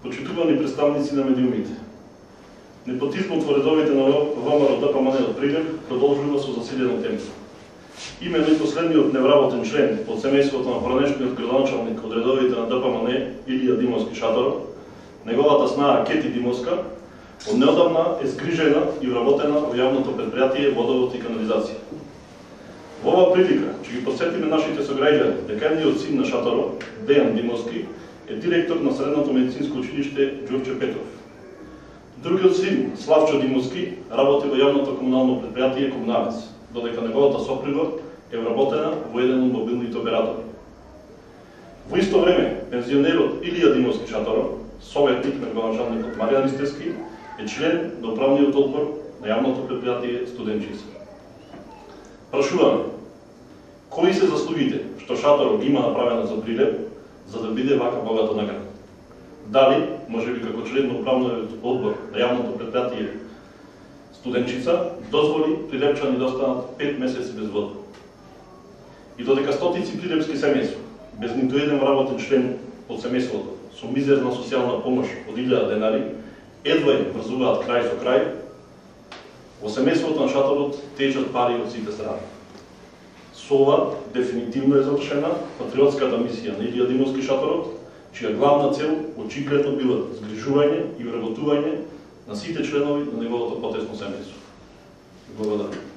Почитувани представници на медиумите, непотизмот во редовите на ВМРО-ДПМН од Прилеп продолжува со засилено темпо. Именно и последниот невработен член од семејството на поранешниот градоначалник од редовите на ДПМН Илија Димовски Шаторов, неговата снага Кети Димовска, од неодамна е згрижена и вработена во јавното предпријатие Водовод и канализација. Во оваа прилика ќе ги потсетиме нашите сограѓани дека едниот син на Шаторов, Дејан Димовски, е директор на Средното медицинско училиште Ѓурче Петров. Другиот син, Славчо Димовски, работи во јавното комунално предпријатие Комунавец, додека неговата сопруга е вработена во еден од мобилните оператори. Во исто време, пензионерот Илија Димовски Шаторов, советник на градоначалникот Маријан Истевски, е член на управниот одбор на јавното предпријатие Студенчица. Прашуваме, кои се заслугите што Шаторов има направено за Прилеп, за да биде вака богато награден? Дали, можеби како член на управниот одбор на јавното предпријатие Студенчица, дозволи прилепчани да останат 5 месеци без вода? И додека стотици прилепски семејства, без ниту еден вработен член од семејството, со мизерна социјална помош од 1000 денари, едва им врзуваат крај со крај, во семејството на Шаторов течат пари од сите страни. Со ова дефинитивно е завршена патриотската мисија на Илија Димовски Шаторов, чија главна цел очигледно била згрижување и вработување на сите членови на неговото потесно семејство. Благодарам.